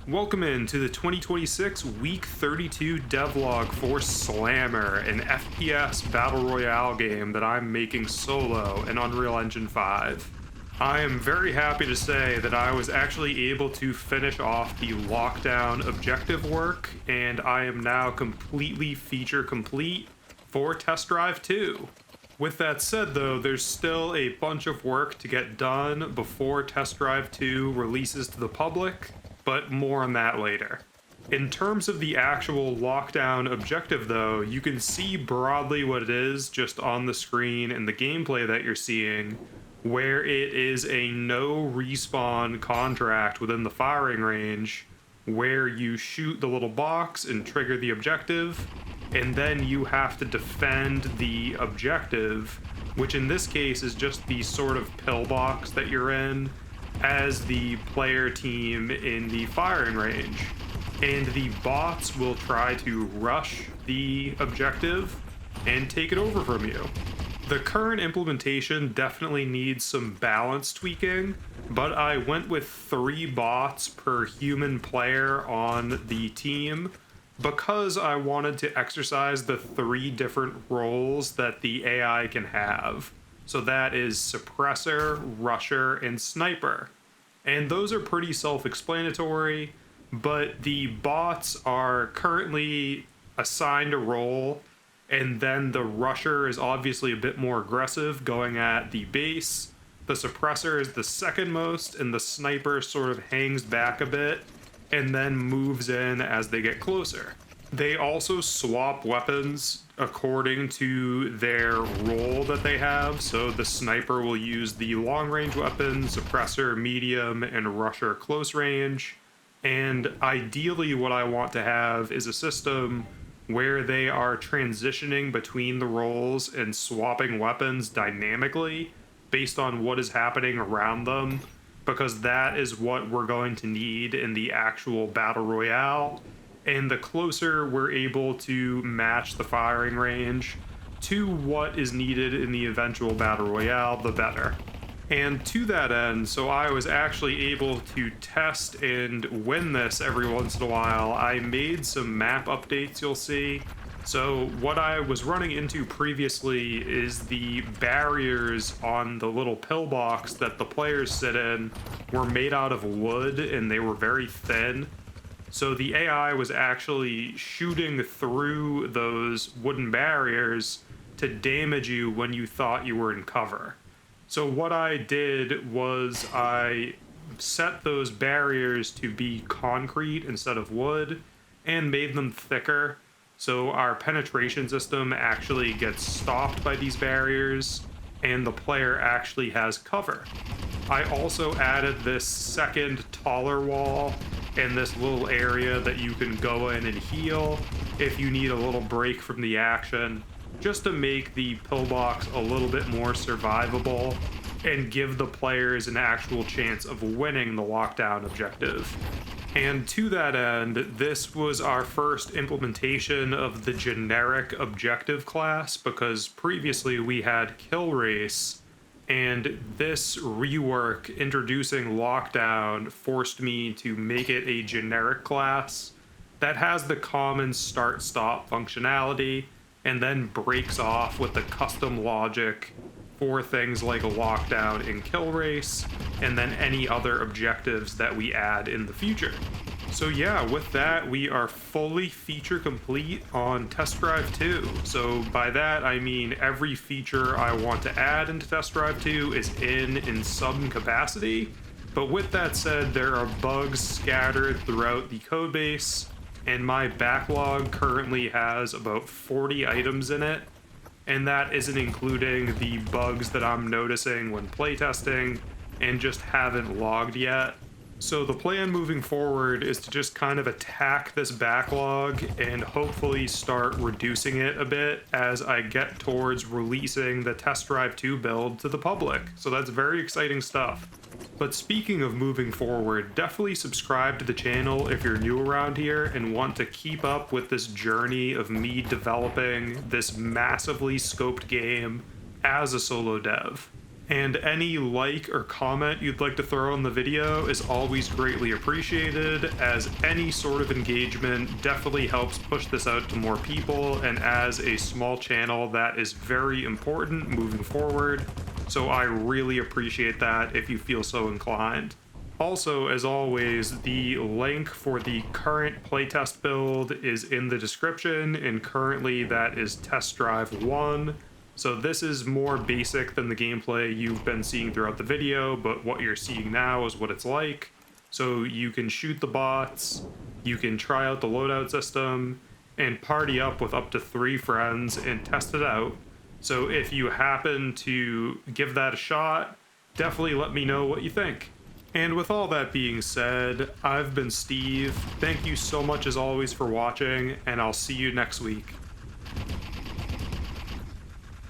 Welcome into the 2026 Week 32 devlog for Slammer, an FPS Battle Royale game that I'm making solo in Unreal Engine 5. I am very happy to say that I was actually able to finish off the lockdown objective work, and I am now completely feature complete for Test Drive 2. With that said though, there's still a bunch of work to get done before Test Drive 2 releases to the public, but more on that later. In terms of the actual lockdown objective though, you can see broadly what it is just on the screen in the gameplay that you're seeing, where it is a no respawn contract within the firing range, where you shoot the little box and trigger the objective, and then you have to defend the objective, which in this case is just the sort of pillbox that you're in as the player team in the firing range. And the bots will try to rush the objective and take it over from you. The current implementation definitely needs some balance tweaking, but I went with 3 bots per human player on the team because I wanted to exercise the 3 different roles that the AI can have. So that is suppressor, rusher, and sniper. And those are pretty self-explanatory, but the bots are currently assigned a role, and then the rusher is obviously a bit more aggressive, going at the base. The suppressor is the second most, and the sniper sort of hangs back a bit and then moves in as they get closer. They also swap weapons according to their role that they have, so the sniper will use the long-range weapon, suppressor medium, and rusher close range. And ideally what I want to have is a system where they are transitioning between the roles and swapping weapons dynamically based on what is happening around them, because that is what we're going to need in the actual Battle Royale. And the closer we're able to match the firing range to what is needed in the eventual Battle Royale, the better. And to that end, so I was actually able to test and win this every once in a while. I made some map updates, you'll see. So what I was running into previously is the barriers on the little pillbox that the players sit in were made out of wood, and they were very thin. So the AI was actually shooting through those wooden barriers to damage you when you thought you were in cover. So what I did was I set those barriers to be concrete instead of wood and made them thicker, so our penetration system actually gets stopped by these barriers and the player actually has cover. I also added this second taller wall in this little area that you can go in and heal if you need a little break from the action, just to make the pillbox a little bit more survivable and give the players an actual chance of winning the lockdown objective. And to that end, this was our first implementation of the generic objective class, because previously we had kill race, and this rework introducing lockdown forced me to make it a generic class that has the common start-stop functionality and then breaks off with the custom logic for things like lockdown and kill race, and then any other objectives that we add in the future. So yeah, with that, we are fully feature complete on Test Drive 2. So by that, I mean every feature I want to add into Test Drive 2 is in some capacity. But with that said, there are bugs scattered throughout the codebase, and my backlog currently has about 40 items in it. And that isn't including the bugs that I'm noticing when playtesting and just haven't logged yet. So the plan moving forward is to just kind of attack this backlog and hopefully start reducing it a bit as I get towards releasing the Test Drive 2 build to the public. So that's very exciting stuff. But speaking of moving forward, definitely subscribe to the channel if you're new around here and want to keep up with this journey of me developing this massively scoped game as a solo dev. And any like or comment you'd like to throw in the video is always greatly appreciated, as any sort of engagement definitely helps push this out to more people, and as a small channel that is very important moving forward. So I really appreciate that if you feel so inclined. Also, as always, the link for the current playtest build is in the description, and currently that is Test Drive 1. So this is more basic than the gameplay you've been seeing throughout the video, but what you're seeing now is what it's like. So you can shoot the bots, you can try out the loadout system, and party up with up to 3 friends and test it out. So if you happen to give that a shot, definitely let me know what you think. And with all that being said, I've been Steve. Thank you so much as always for watching, and I'll see you next week.